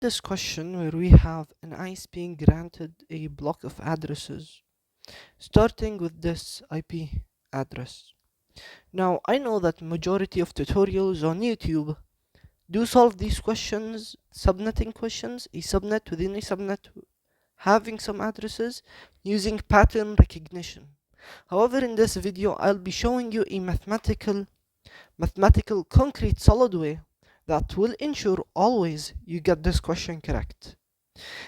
This question where we have an ICE being granted a block of addresses starting with this IP address. Now I know that majority of tutorials on YouTube do solve these questions, subnetting questions, a subnet within a subnet having some addresses using pattern recognition. However, in this video I'll be showing you a mathematical concrete solid way that will ensure always you get this question correct.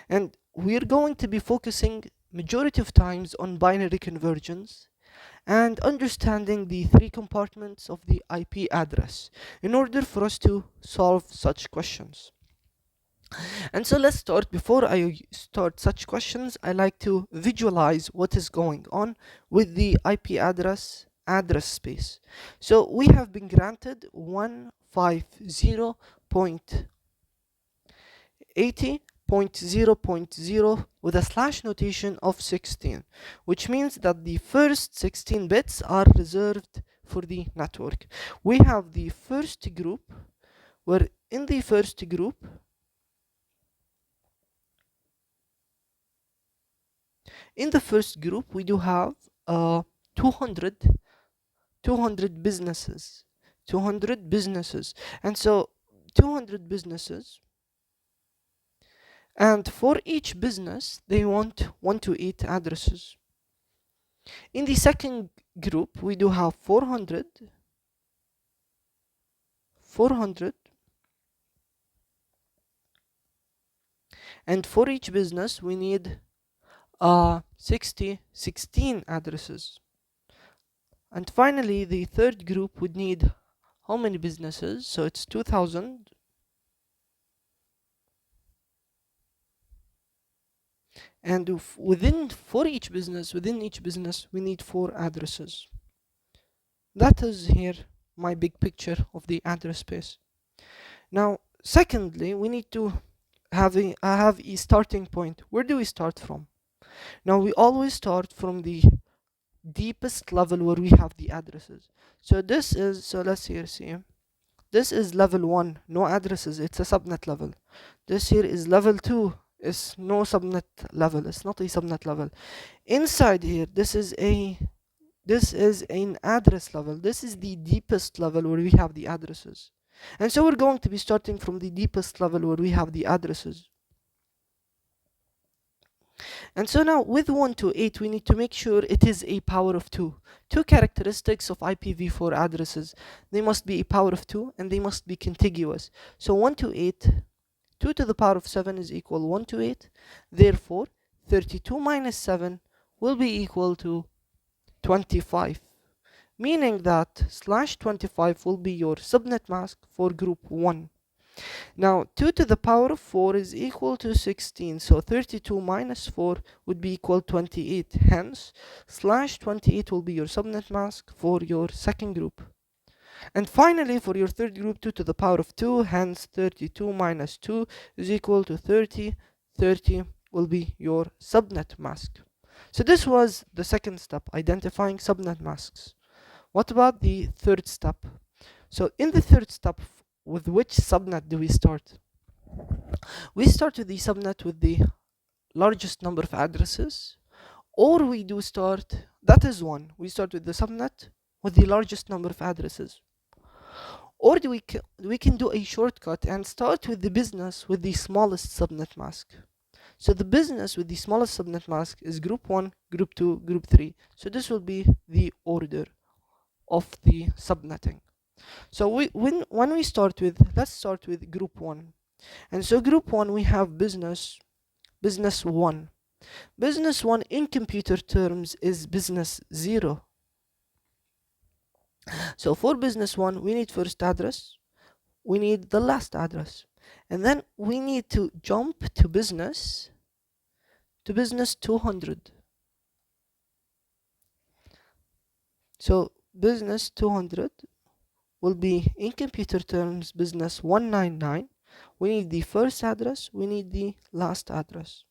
And we're going to be focusing majority of times on binary convergence and understanding the three compartments of the IP address in order for us to solve such questions. And so let's start. Before I start such questions, I like to visualize what is going on with the IP address space. So we have been granted 150.80.0.0 with a slash notation of 16, which means that the first 16 bits are reserved for the network. We have the first group, where in the first group we do have 200 businesses, and so 200 businesses, and for each business they want 1 to 8 addresses. In the second group we do have 400, and for each business we need 16 addresses. And finally the third group would need how many businesses? So it's 2000, and within each business we need 4 addresses. That is here my big picture of the address space. Now secondly, we need to have a starting point. Where do we start from? Now we always start from the deepest level where we have the addresses. So this is, so let's here see, this is level 1, no addresses, it's a subnet level. This here is level 2, is no subnet level, it's not a subnet level. Inside here, this is an address level. This is the deepest level where we have the addresses. And so we're going to be starting from the deepest level where we have the addresses. And so now with 1 to 8 we need to make sure it is a power of 2. Two characteristics of IPv4 addresses: they must be a power of 2 and they must be contiguous. So 1 to 8, 2 to the power of 7 is equal 1 to 8. Therefore 32 minus 7 will be equal to 25, meaning that slash 25 will be your subnet mask for group 1. Now 2 to the power of 4 is equal to 16, so 32 minus 4 would be equal to 28. Hence slash 28 will be your subnet mask for your second group. And finally for your third group, 2 to the power of 2, hence 32 minus 2 is equal to 30. 30 will be your subnet mask. So this was the second step, identifying subnet masks. What about the third step? So in the third step, with which subnet do we start? We start with the subnet with the largest number of addresses, or we do start, that is one, we start with the subnet with the largest number of addresses. Or we can do a shortcut and start with the business with the smallest subnet mask. So the business with the smallest subnet mask is group 1, group 2, group 3. So this will be the order of the subnetting. So when we start with, let's start with group 1. And so group 1 we have business 1. Business 1 in computer terms is business 0. So for business 1 we need first address, we need the last address, and then we need to jump to business 200. So business 200 will be in computer terms business 199. We need the first address, we need the last address.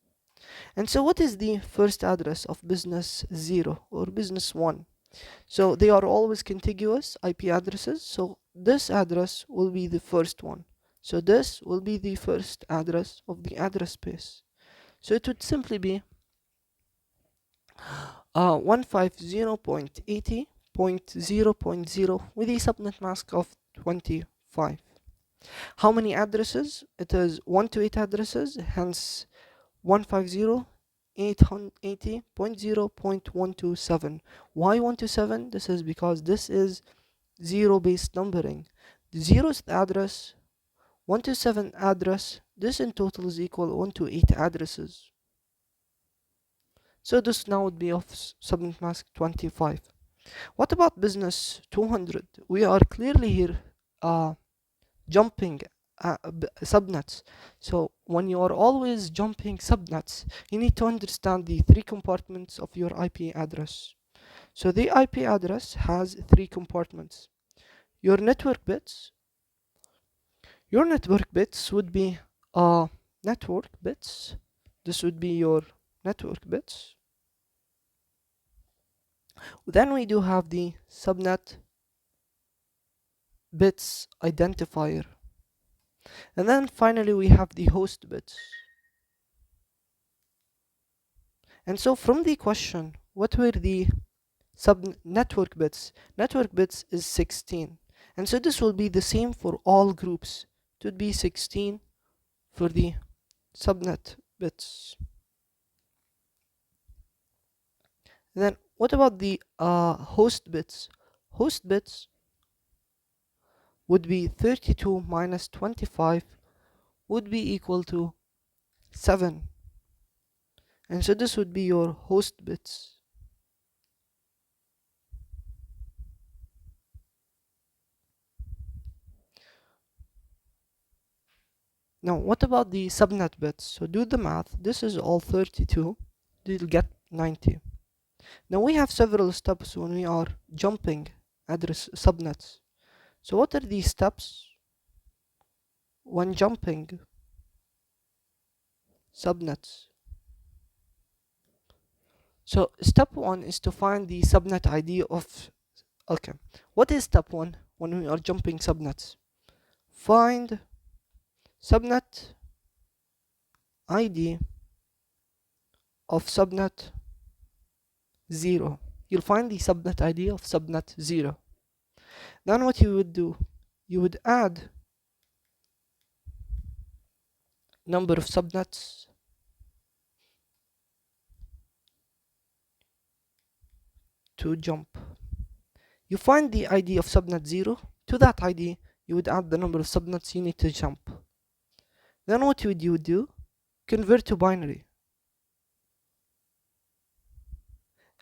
And so what is the first address of business 0 or business 1? So they are always contiguous IP addresses, so this address will be the first one. So this will be the first address of the address space. So it would simply be 150.80.0.0 with a subnet mask of 25. How many addresses? It is 1 to 8 addresses, hence 150.80.0.127. Why 127? This is because this is zero based numbering. The 0th address, 127 address, this in total is equal 1 to 8 addresses. So this now would be of subnet mask 25. What about business 200? We are clearly here jumping subnets. So when you are always jumping subnets, you need to understand the three compartments of your IP address. So the IP address has three compartments. Your network bits. Your network bits would be network bits. This would be your network bits. Then we do have the subnet bits identifier. And then finally we have the host bits. And so from the question, what were the network bits? Network bits is 16. And so this will be the same for all groups. It would be 16 for the subnet bits. Then what about the host bits? Host bits would be 32 minus 25 would be equal to 7. And so this would be your host bits. Now what about the subnet bits? So do the math. This is all 32. You'll get 90. Now we have several steps when we are jumping address subnets. So what are these steps when jumping subnets? So step 1 is to find the subnet ID of, okay, what is step 1 when we are jumping subnets? Find subnet ID of subnet 0. You'll find the subnet ID of subnet 0. Then what you would do, you would add number of subnets to jump. You find the ID of subnet 0. To that ID, you would add the number of subnets you need to jump. Then what would you do? Convert to binary.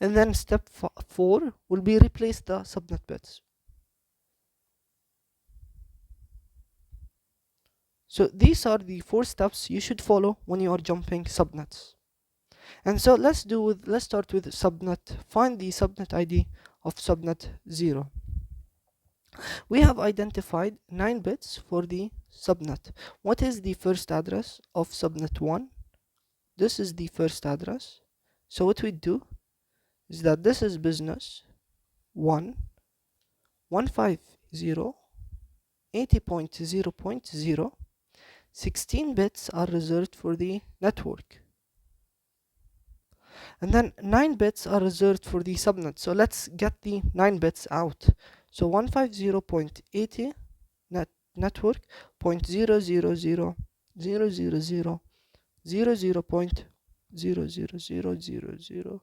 And then step 4 will be replace the subnet bits. So these are the 4 steps you should follow when you are jumping subnets. And so let's start with subnet. Find the subnet ID of subnet 0. We have identified 9 bits for the subnet. What is the first address of subnet 1? This is the first address. So what we do is that this is business 1 150 80.0.0. 16 bits are reserved for the network. And then 9 bits are reserved for the subnet. So let's get the 9 bits out. So 150.80 network 0.00000.0000000.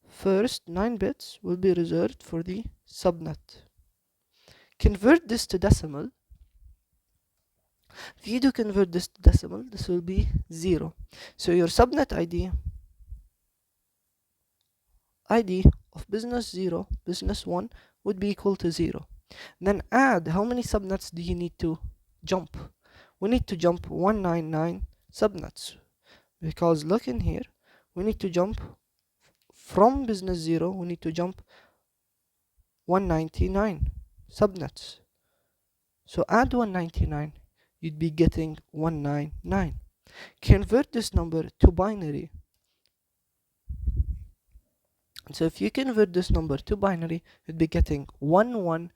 First 9 bits will be reserved for the subnet. Convert this to decimal. If you do convert this to decimal, this will be 0. So your subnet ID of business 0, business 1 would be equal to 0. Then add how many subnets do you need to jump? We need to jump 199 subnets, because look in here, we need to jump from business 0, we need to jump 199 subnets. So add 199, you'd be getting 199. Convert this number to binary. So if you convert this number to binary, you'd be getting 11000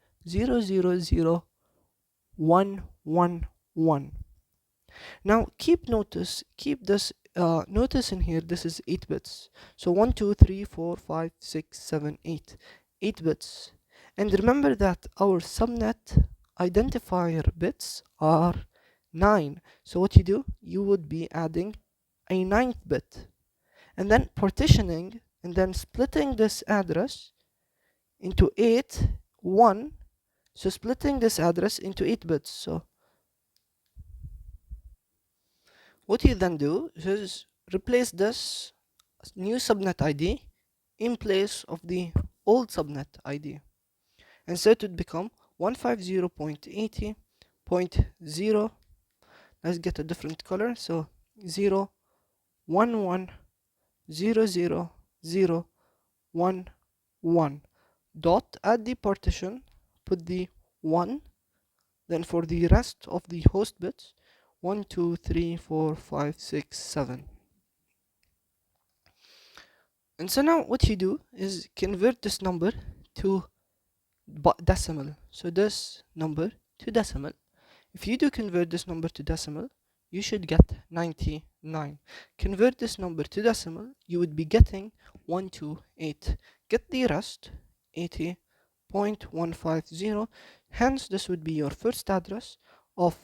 111. Now keep this notice in here, this is 8 bits. So 1 2 3 4 5 6 7 8, 8 bits. And remember that our subnet identifier bits are 9. So what you do, you would be adding a ninth bit and then partitioning and then splitting this address into 8 1. So splitting this address into 8 bits. So what you then do is replace this new subnet ID in place of the old subnet ID. And so it would become 150.80.0. Let's get a different color. So 0 1 1 0 0 0 1 1 dot. At the partition put the 1. Then for the rest of the host bits, 1 2 3 4 5 6 7. And so now what you do is convert this number to decimal. So this number to decimal. If you do convert this number to decimal, you should get 99. Convert this number to decimal, you would be getting 128. Get the rest, 80.150. Hence, this would be your first address of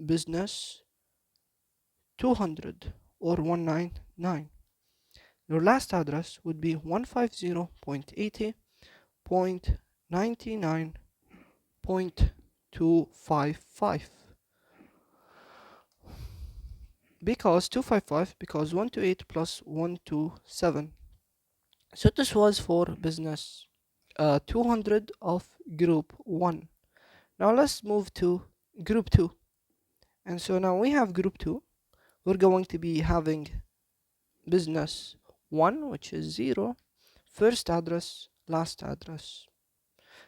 business 200 or 199. Your last address would be 150.80.99.255. Because 255, because 128 plus 127. So this was for business 200 of group 1. Now let's move to group 2. And so now we have group 2. We're going to be having business 1, which is 0, first address, last address.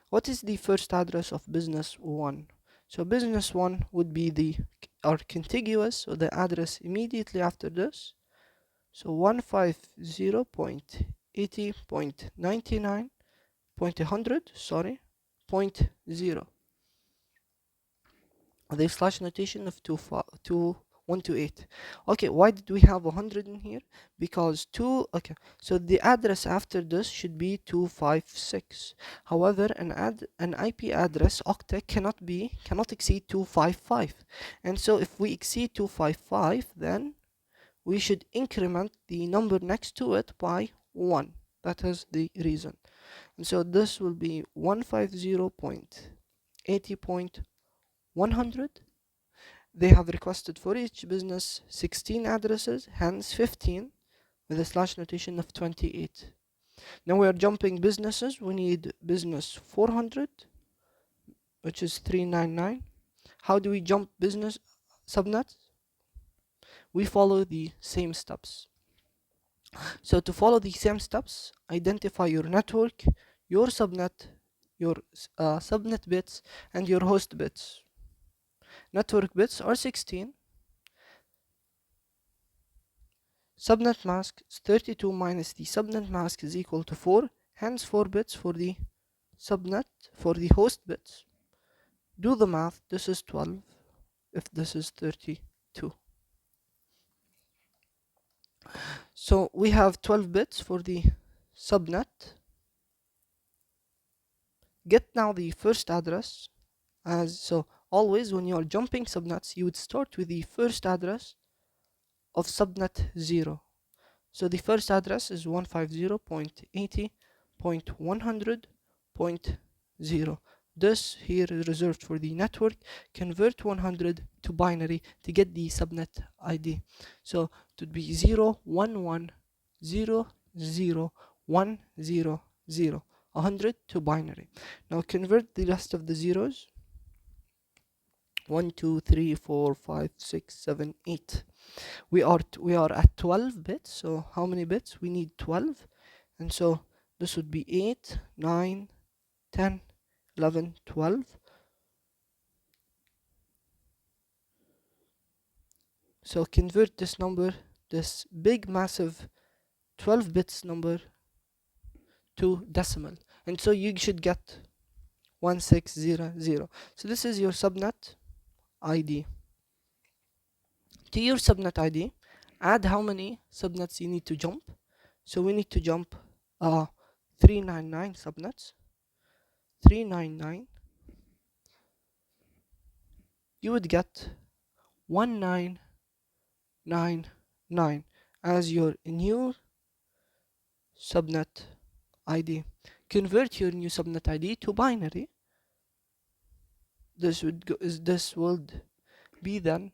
What is the first address of business 1? So business 1 would be our contiguous, so the address immediately after this. So 150.80.99.100, the slash notation of 128. Okay, why did we have 100 in here? Because okay, so the address after this should be 256. However, an IP address octet cannot exceed 255. And so if we exceed 255, then we should increment the number next to it by 1. That is the reason. And so this will be 150.80.100. They have requested for each business 16 addresses, hence 15 with a slash notation of 28. Now we are jumping businesses. We need business 400, which is 399. How do we jump business subnets? We follow the same steps. So to follow the same steps, identify your network, your subnet, your subnet bits, and your host bits. Network bits are 16. Subnet mask is 32 minus the subnet mask is equal to 4. Hence 4 bits for the subnet, for the host bits. Do the math. This is 12 if this is 32. So we have 12 bits for the subnet. Get now the first address. So always when you are jumping subnets, you would start with the first address of subnet 0. So the first address is 150.80.100.0. This here is reserved for the network. Convert 100 to binary to get the subnet ID. So it would be 0 1 1 0 0 1 0 0. 100 to binary. Now convert the rest of the zeros. 1 2 3 4 5 6 7 8. We are at 12 bits. So how many bits? We need 12. And so this would be 8 9 10 11 12. So convert this number, this big massive 12 bits number, to decimal. And so you should get 1600. So this is your subnet. ID. To your subnet ID, add how many subnets you need to jump. So we need to jump 399 subnets. 399, you would get 1999 as your new subnet ID. Convert your new subnet ID to binary. This would be then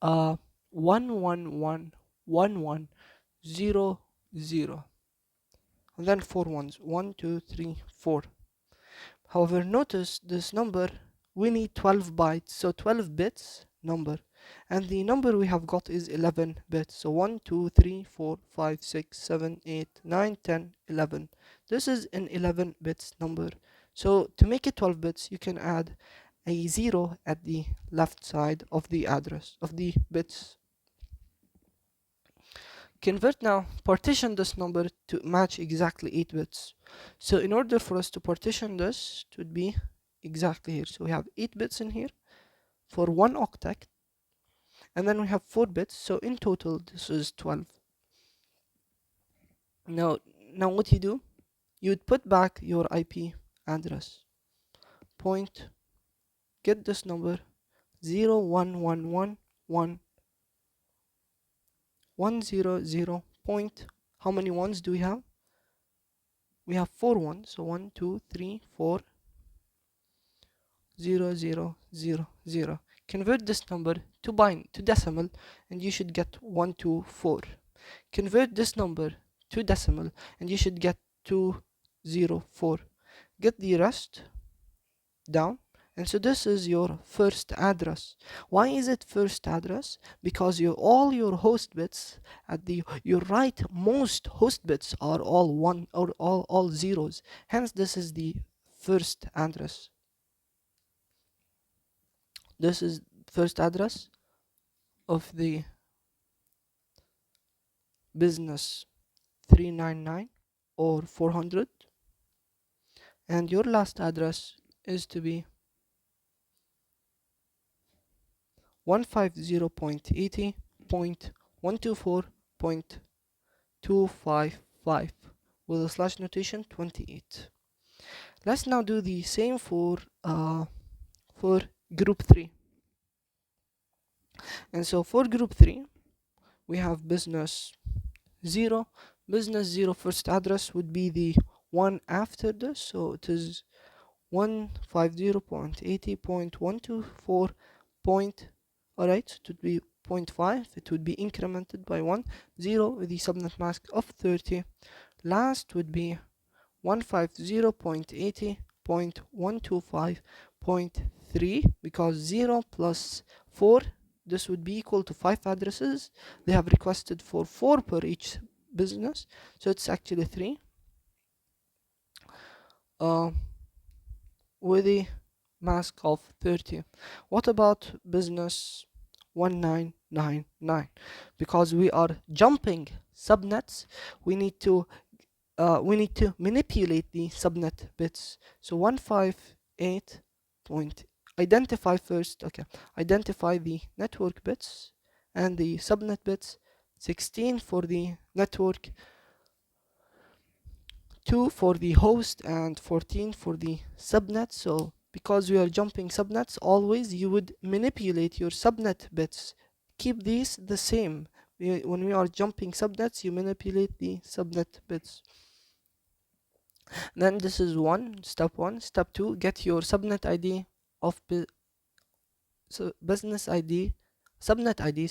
1111100, and then 4 ones, 1 2 3 4. However, notice this number, we need 12 bytes, so 12 bits number, and the number we have got is 11 bits. So 1 2 3 4 5 6 7 8 9 10 11. This is an 11 bits number. So to make it 12 bits, you can add a 0 at the left side of the address of the bits. Convert now, partition this number to match exactly 8 bits. So in order for us to partition this, it would be exactly here. So we have 8 bits in here for one octet, and then we have 4 bits. So in total, this is 12. Now what you do, you would put back your IP address. Point, get this number 01111 point. How many ones do we have? We have 4 ones. So 1 2 3 4 0 0 0 0. Convert this number to decimal, and you should get 124. Convert this number to decimal, and you should get 204. Get the rest down, and so this is your first address. Why is it first address? Because all your host bits at your rightmost host bits are all one or all zeros. Hence, this is the first address. This is first address of the business 399 or 400, and your last address is to be 150.80.124.255 with a slash notation 28. Let's now do the same for group 3. And so for group 3, we have business 0. Business 0 first address would be the one after this, so it is 150.80.124. Alright, so it would be 0.5, it would be incremented by 1, 0 with the subnet mask of 30. Last would be 150.80.125.3, because 0 plus 4, this would be equal to 5 addresses. They have requested for 4 per each business, so it's actually 3. With a mask of 30. What about business 1999? Because we are jumping subnets, we need to manipulate the subnet bits. So 158 point, identify first. Okay, identify the network bits and the subnet bits. 16 for the network, 2 for the host, and 14 for the subnet. So because we are jumping subnets, always you would manipulate your subnet bits. Keep these the same. When we are jumping subnets, you manipulate the subnet bits. Then this is step 1. Step 2, get your subnet ID of business ID, subnet ID,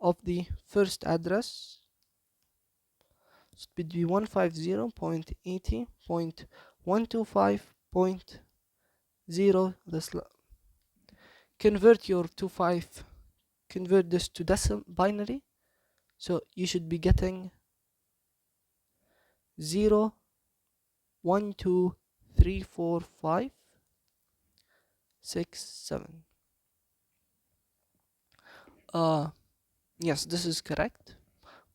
of the first address. So it would be 150.80.125.0. Convert your 25, convert this to decimal binary. So you should be getting 0 1 2 3 4 5 6 7. Yes, this is correct.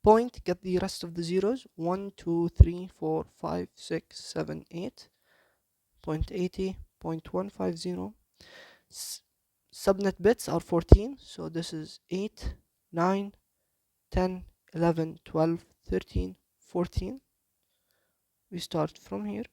Point, get the rest of the zeros. 1 2 3 4 5 6 7 8. 0.80.150. subnet bits are 14, so this is 8, 9, 10, 11, 12, 13, 14. We start from here.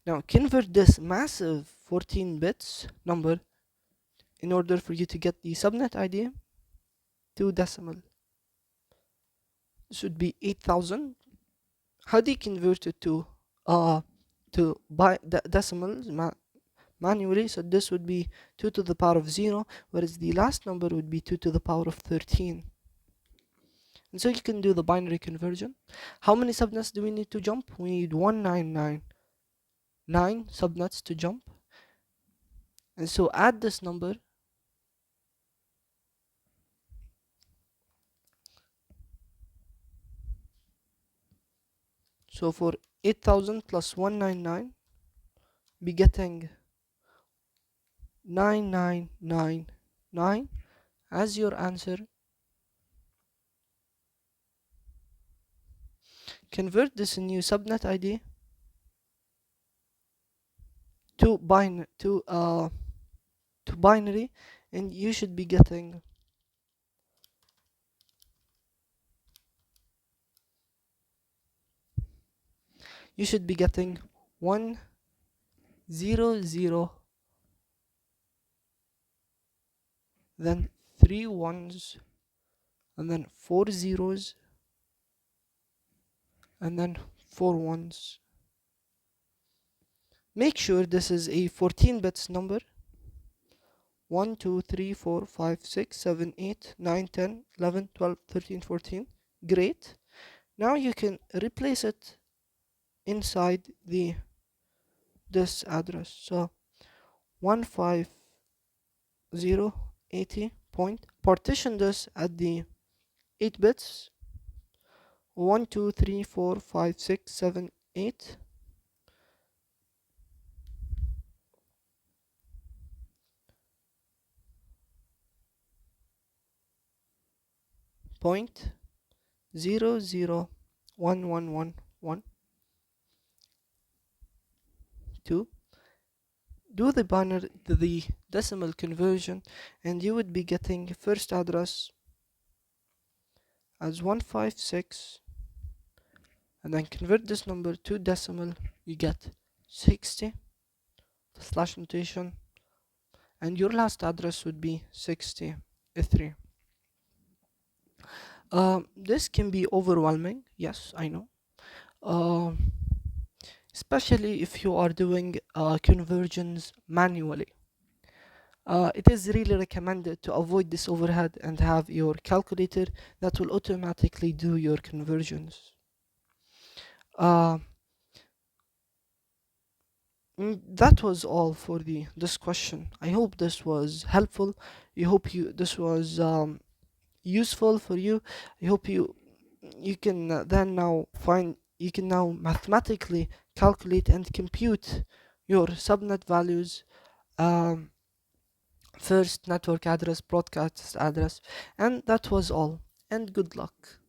Now convert this massive 14 bits number in order for you to get the subnet ID to decimal. This would be 8,000. How do you convert it to decimals manually? So this would be 2 to the power of 0, whereas the last number would be 2 to the power of 13. And so you can do the binary conversion. How many subnets do we need to jump? We need 1999 subnets to jump. And so add this number. So for 8,000 plus 199, be getting 9999 as your answer. Convert this new subnet ID to binary, and you should be getting 1 0 0, then 3 ones, and then 4 zeros, and then 4 ones. Make sure this is a 14 bits number. 1 2 3 4 5 6 7 8 9 10 11 12 13 14. Great. Now you can replace it inside this address. So 15080 point, partition this at the 8 bits. 1 2 3 4 5 6 7 8. Point 0 0 1 1 1 1 2. Do the binary, the decimal conversion, and you would be getting first address as 156, and then convert this number to decimal. You get 60, the slash notation, and your last address would be 63. This can be overwhelming, yes, I know. Especially if you are doing conversions manually. It is really recommended to avoid this overhead and have your calculator that will automatically do your conversions. That was all for this question. I hope this was helpful. I hope this was useful for you. I hope you can you can now mathematically calculate and compute your subnet values, first network address, broadcast address, and that was all, and good luck.